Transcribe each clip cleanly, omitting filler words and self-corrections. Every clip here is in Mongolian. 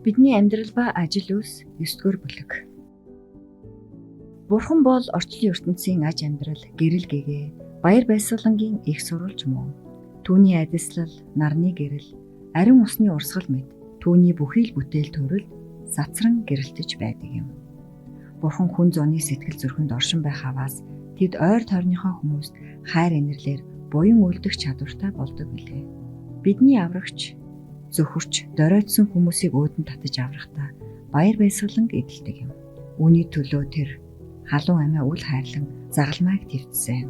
Бидний амьдрал ба ажил үйлс 9-р бүлэг. Бурхан бол орчлон ертөнцийн аж амьдрал, гэрэл гэгээ, баяр баясгалангийн их сурвалж мөн. Түүний адислал, нарны гэрэл, ариун усны урсгал мэд түүний бүхий л бүтээл төрөл сацран гэрэлтэж байдаг юм. Бурхан хүн зооны сэтгэл зүрхэнд оршин байх аваас тэд ойр тойрныхоо хүмүүст хайр инэрлэр буян үлдэх чадвартай болдог билээ. Бидний аврагч зөвхөрч доройтсон хүмүүсийг өөдөн татаж аврахдаа баяр баясгалан эдэлдэг юм. Үүний төлөө тэр халуун амиа үл хайрлан загалмайг твцсэн.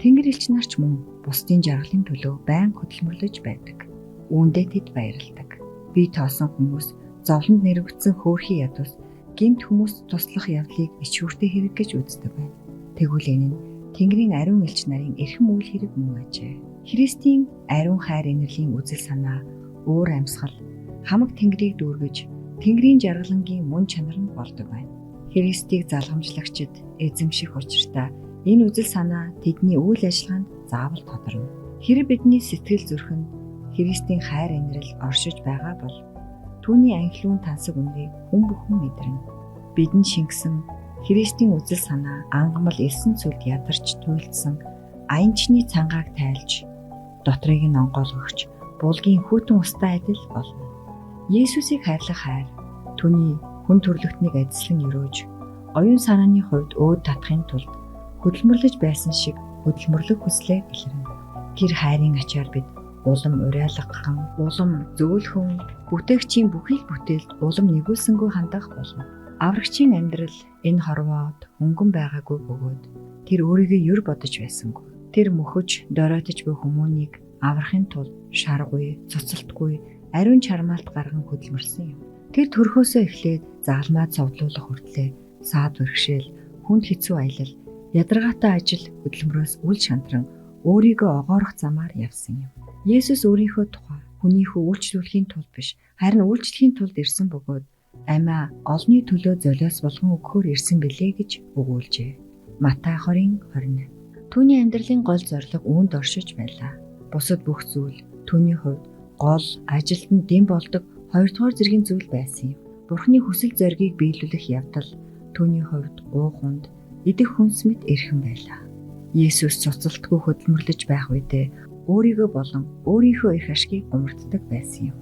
Тэнгэр элч нарч мөн бусдын жаргалын төлөө байн хөдөлмөрлөж байдаг. Үүндээ тэд баярладаг. Бие тоосон хүмүүс зовлонд нэрвэгдсэн хөөрхий ядус гэмт хүмүүст туслах явдлыг ичүүртэй хэрэг гэж үздэг байна. Тэгвэл энэ нь Тэнгэрийн ариун элч нарын эрхэм үйл хэрэг мөн ажээ. Христийн ариун хайр инэрлийн үзэл санаа, өөр амьсгал, хамаг Тэнгэрийг дүүргэж Тэнгэрийн жаргалангийн мөн чанар нь болдог байна. Христийг залгамжлагчид эзэмших учиртаа энэ үзэл санаа тэдний үйл ажиллагаанд заавал тодорно. Хэрэв бидний сэтгэл зүрхэнд Христийн хайр инрэл оршиж байгаа бол түүний анхлын тансаг үннийг хүн бүхэн мэдэрнэ. Бидэнд шингэсэн Христийн үзэл санаа ангамл элсэн цүлд ядарч туйлдсан аянчны цангааг тайлж дотрыг нь онгойлгогч булгийн хүйтэн устай адил болно. Есүсийг хайрлах хайр түүний хүн төрлөختнийг адислан өрөөж оюун санааны хувьд өөд татахын тулд хөдөлмөрлөж байсан шиг хөдөлмөрлөх хүслээ илэрнэ. Тэр хайрын ачаар бид улам уриалгахын, улам зөөлхөн, бүтээгчийн бүхий л бүтээлд улам нэгүүлсэнгүй хандах болно. Аврагчийн амьдрал энэ хорвоод хөнгөн байгаагүй бөгөөд тэр өөрийгөө юр бодож байсангүй. Тэр мөхөж доройтож буй хүмүүнийг аврахын тулд шаргуй, цуцалтгүй, ариун чармаалт гарган хөдөлмөрсөн юм. Тэр төрхөөсөө эхлээд загалмайд цовдлуулах хүртлээр саад бэрхшээл, хүнд хэцүү аялал, ядаргаатай ажил хөдөлмөрөөс үл шантран өөрийгөө огоорох замаар явсан юм. Есүс өөрийнхөө тухай хүнийхөө үйлчлүүлэхийн тулд биш, харин үйлчлэхийн тулд ирсэн бөгөөд амиа олны төлөө золиос болгон өгөхөөр ирсэн билээ гэж өгүүлжээ. Матай 20:20. Түүний амьдралын гол зорилго үүнд оршиж байлаа. Бусад бүх зүйл түүний хувьд гол ажилтнад дэм болдог хоёрдугаар зэргийн зүйл байсан юм. Бурхны хүсэл зоригийг биелүүлэх явдал түүний хувьд уухунд идэх хүнс мэт эрхэм байлаа. Есүс цуцалтгүй хөдөлмөрлөж байх үедээ өөрийгөө болон өөрийнхөө их ашгийг гомддог байсан юм.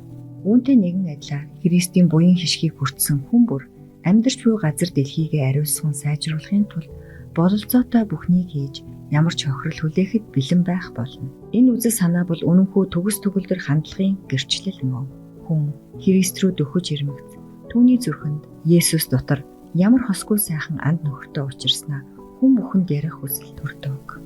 Үүнтэй нэгэн адилаар Христийн буян хишгийг хүртсэн хүн бүр амьдарч буй газар дэлхийгээ ариусган сайжруулахын тулд бололцоотой бүхнийг хийж ямар ч хохирол хүлээхэд бэлэн байх болно. Энэ үзэл санаа бол үнэнхүү төгс төгөлдөр хандлагын гэрчлэл мөн. Хүн Христ рүү дөхөж ирмэгц түүний зүрхэнд Есүс дотор ямар хосгүй сайхан анд нөхөртөө учирснаа хүн бүхэнд ярих хүсэл төрдөг.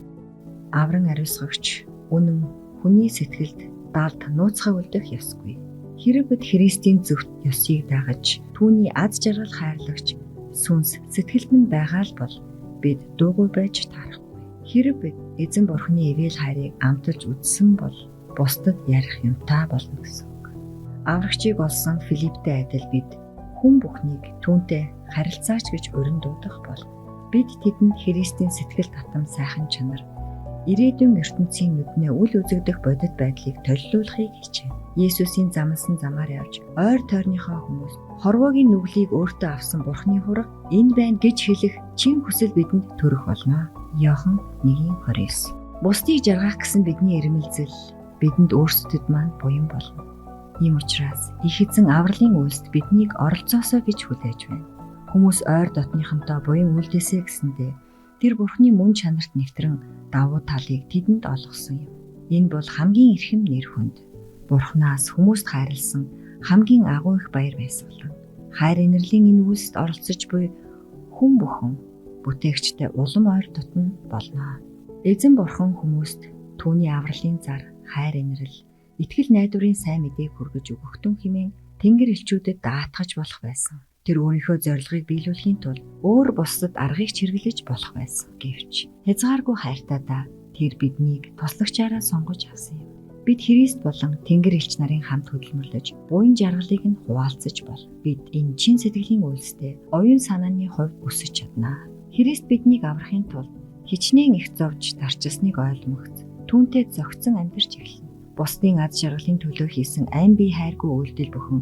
Авран ариусгагч үнэн хүний сэтгэлд даалд нууцхай үлдэх ёсгүй. Хэрэв бид Христийн зөвхт ёсыг дагаж түүний аз жаргал хайрлагч сүнс сэтгэлд минь байгаа л бол бид дуугүй байж таарахгүй. Хэрэв бид эзэн бурхны ивэл хайрыг амталж үзсэн бол бусдад ярих юмтай болно гэсэн үг. Аврагчийг олсон Филипптэй адил бид хүн бүхнийг түүнтэй харилцаач гэж өрн дуудах бол бид тэдэнд Христийн сэтгэл татам сайхан чанар ирээдүйн ертөнцийн нүднээ үл үзэгдэх бодит байдлыг төлөвлөхийг хичээнэ. Есүсийн замсан замаар явж ойр тойрныхоо хүмүүс хорвоогийн нүглийг өөртөө авсан Бурхны хураг энэ байна гэж хэлэх чин хүсэл бидэнд төрөх болно. Иохан 1:29. Бусдыг жаргах гэсэн бидний эрмэлзэл бидэнд өөрсдөд маань буян болно. Ийм учраас их эзэн авралын үйлсд биднийг оролцоосоо гэж хүлээж байна. Хүмүүс ойр дотныхонтой буян үлдээсэй гэсэндээ тэр Бурхны мөн чанарт нэвтрэн давуу талыг тэдэнд олгосон юм. Энэ бол хамгийн эрхэм нэр хүнд. Бурхнаас хүмүүст хайрлсан хамгийн агуу их баяр баясгалан. Хайр инэрлийн энэ үйлсд оролцож буй хүн бүхэн бүтээгчтэй улам ойр дотно болно. Эзэн Бурхан хүмүүст түүний авралын зар, хайр инэрл, итгэл найдварын сайн мэдээг хүргэж өгөхтөн хэмээн Тэнгэр элчүүдэд даатгаж болох байсан. Тэр өөрийнхөө зорилгыг биелүүлэхийн тулд өөр бусдад аргыг чиргэлж болох байсан. Гэвч хязгааргүй хайртайдаа тэр биднийг туслагчаараа сонгож авсан юм. Бид Христ болон Тэнгэр элч нарын хамт хөдөлмөрлөж буян жаргалыг нь хуваалцаж бол бид энэ чин сэтгэлийн үйлстэй оюун санааны хувьд өсөж чаднаа. Христ биднийг аврахын тулд хичнээн их зовж тарчилсныг ойлгомогц түүнтэй зөгцөн амьдарч эхэлнэ. Бусдын аз жаргалын төлөө хийсэн айн бие хайргүй үйлдэл бүхэн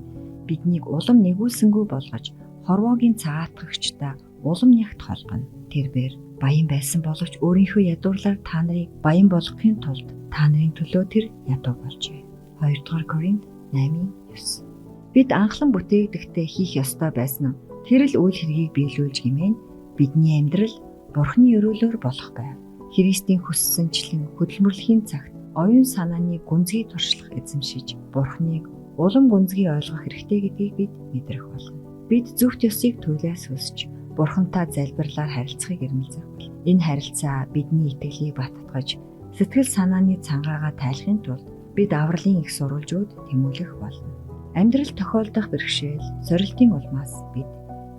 биднийг улам нэгүүлсэнгүй болгож хорвоогийн цагаатгагчтай улам нягт холбоно. Тэрбээр баян байсан боловч өөрийнхөө ядуурлаар та нарыг баян болгохын тулд та нарын төлөө тэр ядуу болжээ. 2 дугаар Коринт 8:9. Бид анхлан бүтээгдэхдээ хийх ёстой байсан нь тэр л үйл хэргийг биелүүлж гэмээн бидний амьдрал Бурхны өрөөлөөр болох байв. Христийн хүссэнчлэн хөдөлмөрлөхийн цагт оюун санааны гүнзгий туршлах эзэмшиж Бурхныг улам гүнзгий ойлгох хэрэгтэй гэдгийг бид мэдрэх болно. Бид зөвхт ёсыг туйлаас өсч Бурхантай залбирлаар харилцахыг эрмэлзэх бол энэ харилцаа бидний итгэлийг баттгаж сэтгэл санааны цангаагаа тайлахын тулд бид авралын их сурвалжууд тэмүүлэх болно. Амьдрал тохиолдох бэрхшээл, сорилтын улмаас бид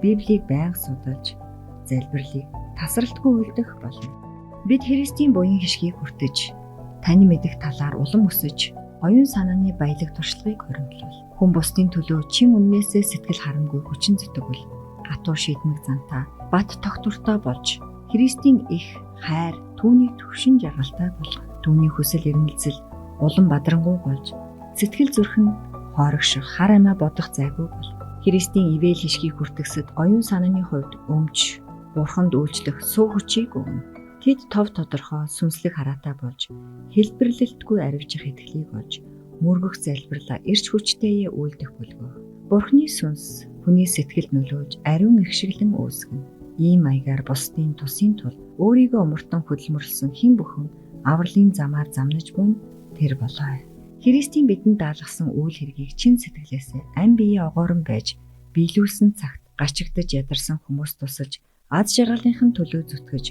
Библийг байнга судалж, залбирлыг тасралтгүй үлдэх болно. Бид Христийн буян хишгийг хүртэж, тань мэдэх талаар улам өсөж, оюун санааны баялаг туршлагыг хоригдлол. Хүн бусдын төлөө чин үннээсээ сэтгэл харамгүй хүчин зүтгэл, атуу шийдмэг зантаа, бат тогтвортой болж, Христийн их хайр түүнийг төвшин жаргалтай болгох. Түүний хүсэл эрмэлзэл улам бадрангуй болж, сэтгэл зүрхэн хоорогших, хар амиа бодох зайгүй бол. Христийн ивэл хишгийг хүртгсэд оюун санааны хувьд өмч, Бурханд үйлчлэх суу хүчийг өгнө. Тэд тов тодорхой сүнслэг хараатай болж, хэлбэрлэлтгүй аривжих итгэлийг олж, мөргөх залбирлаа эрч хүчтэйе үйлдэх бүлгөө. Бурхны сүнс хүний сэтгэл нөлөөлж ариун ихшиглэн үүсгэнэ. Ийм маягаар бусдын тусын тул өөрийгөө умартан хөдөлмөрлсөн хэн бүхэн авралын замаар замнаж буй тэр болоо. Христийн бидэнд даалгасан үйл хэргийг чин сэтгэлээсээ ам бие огоорон байж биелүүлсэн цагт гачигдаж ядарсан хүмүүс тусалж аз жаргалынхын төлөө зүтгэж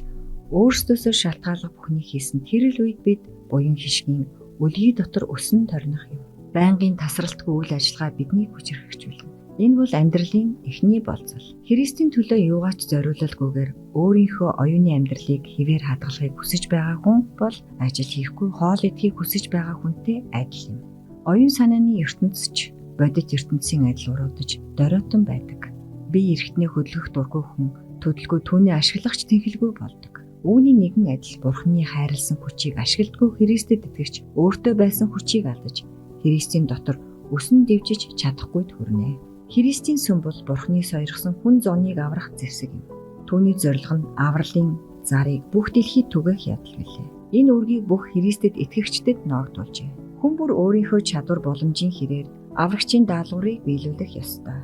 өөрсдөөсөө шалтгааллах бүхнийг хийсэн тэр л үед бид буян хишгийн үлгий дотор өсөн торних юм. Байнгын тасралтгүй үйл ажиллагаа биднийг хүчрхэгжүүлнэ. Энэ бол амьдралын эхний болцол. Христийн төлөө юугаач зориулалгүйгээр өөрийнхөө оюуны амьдралыг хэвээр хадгалахыг хүсэж байгаа хүн бол ажил хийхгүй хоол идэхийг хүсэж байгаа хүнтэй адил юм. Оюун санааны ертөнцч бодит ертөнцийн адил уруудаж доройтон байдаг. Би эргэтнээ хөдлөх дургүй хүн төдөлгүй түүний ашиглагч тэнхэлгүй болдог. Үүний нэгэн адил Бурхны хайрлсан хүчийг ашигладгүй Христэд итгэж өөртөө байсан хүчийг алдаж Христийн дотор өсөн дэвжиж чадахгүй төрнэ. Христийн сүм бол Бурхны сойрхсон хүн зоныг аврах зэвсэг юм. Түүний зорилго нь авралын зарыг бүх дэлхийд түгэх ядал билээ. Энэ үргийг бүх Христэд итгэгчдэд ноогдуулжээ. Хүн бүр өөрийнхөө чадвар боломжийн хэрээр аврагчийн даалгаврыг биелүүлэх ёстой.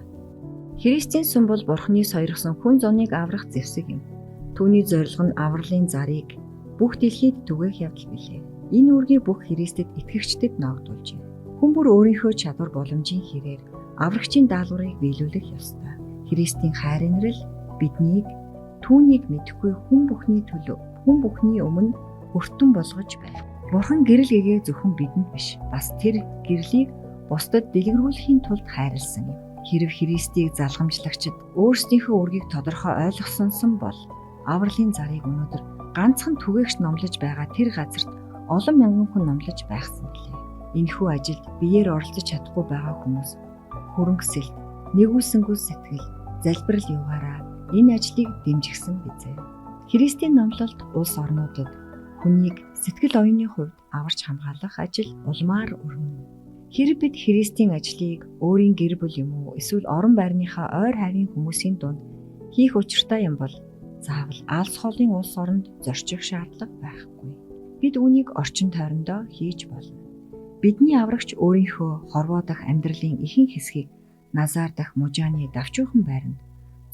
Христийн сүм бол Бурхны сойрхсон хүн зоныг аврах зэвсэг юм. Түүний зорилго нь авралын зарыг бүх дэлхийд түгэх ядал билээ. Энэ үргийг бүх Христэд итгэгчдэд ноогдуулжээ. Хүн бүр өөрийнхөө чадвар боломжийн хэрээр аврагчийн даалгаврыг биелүүлэх ёстой. Христийн хайр инрэл биднийг түүнийг мэдэхгүй хүн бүхний төлөө, хүн бүхний өмнө өртөн болгож байна. Бурхан гэрэл гэгээ зөвхөн бидэнд биш, бас тэр гэрлийг бусдад дэлгэрүүлэхийн тулд хайрлсан юм. Хэрв Христийг залгамжлагчид өөрсдийнхөө үргийг тодорхой ойлгосонсон бол авралын зарыг өнөөдөр ганцхан түгээгч номлож байгаа тэр газарт олон мянган хүн номлож байхсан билээ. Энэхүү ажилд биеэр оролцож чадахгүй байгаа хүмүүс хөрөнгөсөлт, нэгүүлсэнгүй сэтгэл, залбирал югаараа энэ ажлыг дэмжигсэн бизээ. Христийн номлолд улс орнуудад хүнийг сэтгэл оюуны хувьд аварч хамгаалах ажил улмаар өрнө. Хэрэг бид Христийн ажлыг өөрийн гэр бүл юм уу эсвэл орон байрныхаа ойр хавийн хүмүүсийн дунд хийх учиртай юм бол заавал алс хоолын улс оронд зорчих шаардлага байхгүй. Бид үүнийг орчин тойрондоо хийж болно. Бидний аврагч өөрийнхөө хорвоо дахь амьдралын ихэнх хэсгийг Назар дахь мужааны давчуухан байранд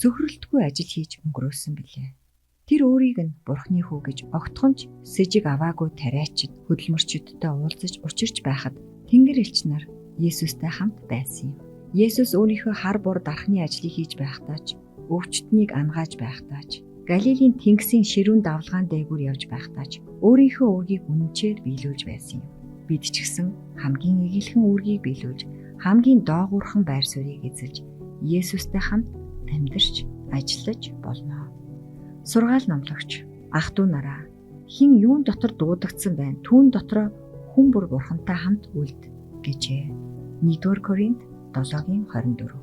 цөхрөлтгүй ажил хийж өнгөрөөсөн билээ. Тэр өөрийг нь Бурхны хүү гэж огтхонч сэжиг аваагүй тариачид хөдөлмөрчөдтэй уулзаж учирч байхад Тэнгэр элч нар Есүстэй хамт байсан юм. Есүс өөрийнхөө хар бур дархны ажлыг хийж байхдаа ч, өвчтнийг ангааж байхдаа ч, Галилийн тэнгисийн ширүүн давлгаан дээгүүр явж байхдаа ч өөрийнхөө үргийг үнэнчээр биелүүлж байсан юм. Бид ч гэсэн хамгийн игэлхэн үргийг биелүүлж, хамгийн доогуурхан байр суурийг эзэлж, Есүстэй хамт амьдарч, ажиллаж болно. Сургаал номлогч, ах トゥ нараа, хин юун дотор дуудагдсан байна? Түүн дотроо хүн бүр Бурхантай хамт үлд гэжээ. 1-р Коринт 7:24.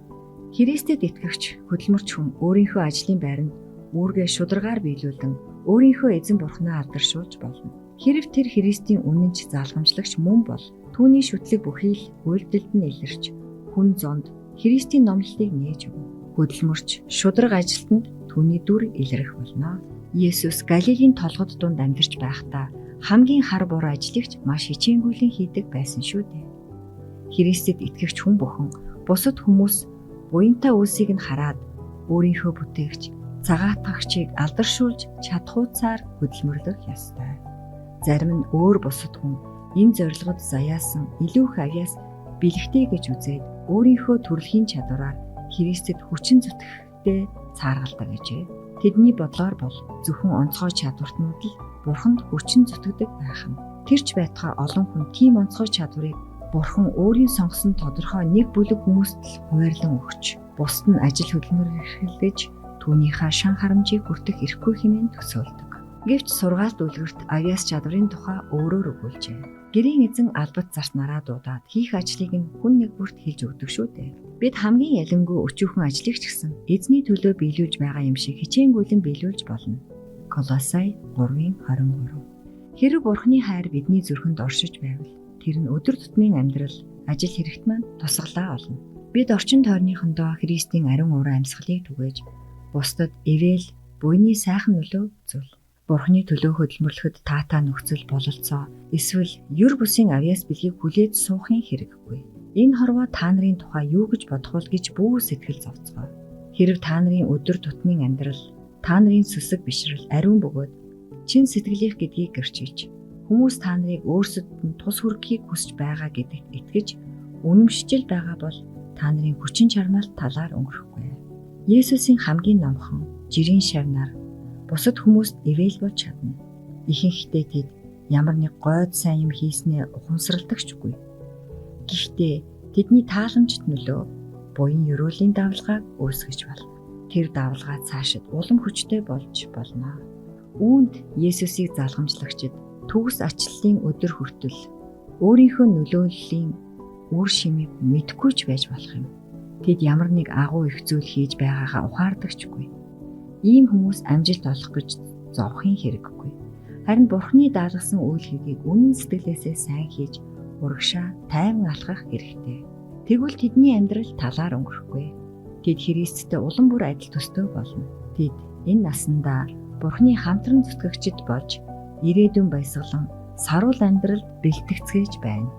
Христэд итгэгч хөдөлмөрч хүн өөрийнхөө ажлын байранд үүргээ шударгаар биелүүлэн өөрийнхөө эзэн Бурханаа алдаршуулж болно. Хэрв тэр Христийн үнэнч залгамжлагч мөн бол түүний шүтлэг бүхий л үйлдэлд нь илэрч хүн зонд Христийн номлолыг нээж өг. Хөдөлмөрч шударга ажилтнанд түүний дүр илрэх болно. Есүс Галилийн толгод дунд амьдарч байхдаа хамгийн хар буруу ажлыгч маш хичээнгүйлэн хийдэг байсан шүү дээ. Христэд итгэгч хүн бүхэн бусад хүмүүс буянтай үйлсийг нь хараад өөрийнхөө бүтээгч цагаатгагчийг алдаршуулж чадхуйцаар хөдөлмөрлөх ёстой. Зарим нь өөр бусад хүн энэ зорилгод заяасан илүү их авьяас бэлэгтэй гэж үзээд өөрийнхөө төрөлхийн чадвараар Христэд хүчин зүтгэхтэй цааргалдаг гэжээ. Тэдний бодлоор бол зөвхөн онцгой чадвартнууд л Бурханд хүчин зүтгэдэг байх нь. Тэрч байтугай олон хүн тийм онцгой чадварыг Бурхан өөрийн сонгосон тодорхой нэг бүлэг хүмүүст л хуваарлан өгч, бусд нь ажил хөдөлмөр эрхэлдэж түүнийхээ шан харамжийг хүртэх эрхгүй хэмээн төсөөлдөг. Гэвч сургаалт үлгэрт авьяас чадварын тухай өөрөөр өгүүлжээ. Гэрийн эзэн албат зарснараа дуудаад хийх ажлыг нь хүн нэг бүрт хэлж өгдөг шүү дээ. Бид хамгийн ялангуй өчүүхэн ажлыг ч гэсэн эзний төлөө биелүүлж байгаа юм шиг хичээнгүйлэн биелүүлж болно. Колосай 3:23. Хэрэг Бурханы хайр бидний зүрхэнд оршиж байвал тэр нь өдөр тутмын амьдрал, ажил хэрэгт маань тусгалаа олно. Бид орчин тойрныхондоо Христийн ариун уран амьсгалыг түгээж бусдад ивэл буйны сайхан нөлөө үзүүл. Бурханы төлөө хөдөлмөрлөхөд таатай нөхцөл бололцоо эсвэл юр бусын авьяас бэлгийг хүлээж суухын хэрэггүй. Энэ хорвоо та нарын тухай юу гэж бодох вэ гэж бүү сэтгэл зовцгоо. Хэрв та нарын өдөр тутмын амьдрал, та нарын сүсэг бишрэл ариун бөгөөд чин сэтгэлийнх гэдгийг гэрчилж, хүмүүс та нарыг өөрсдөд нь тус хүргэхийг хүсэж байгаа гэдэгт итгэж үнэмшижил байгаа бол та нарын хүчин чармаалт талаар өнгөрөхгүй. Есүсийн хамгийн номхон жирийн шавнаар бусад хүмүүст ивэл болж чадна. Ихэнхдээ тэд ямар нэг гойд сайн юм хийснээ ухамсарлагдагчгүй. Гэхдээ тэдний тааламжт нөлөө буян ёруулийн давлгааг үүсгэж болно. Тэр давлгаа цаашид улам хүчтэй болж болно. Үүнд Есүсийг залгамжлагчид төгс ачлалын өдөр хүртэл өөрийнхөө нөлөөллийн үр шимийг мэдэхгүй ч байж болох юм. Тэд ямар нэг агуу их зүйл хийж байгаагаа ухаардагчгүй. Ийм хүмүүс амжилт олох гэж зовхын хэрэггүй. Харин Бурханы даалгасан үйл хийгийг үнэн сэтгэлээсээ сайн хийж урагшаа тайван алхах хэрэгтэй. Тэгвэл тэдний амьдрал талаар өнгөрөхгүй. Тэд Христтэй улам бүр адил төстэй болно. Тэд энэ насандаа Бурханы хамтран зүтгэгчид болж ирээдүйн баясгалан саруул амьдралд бэлтгэцгээж байна.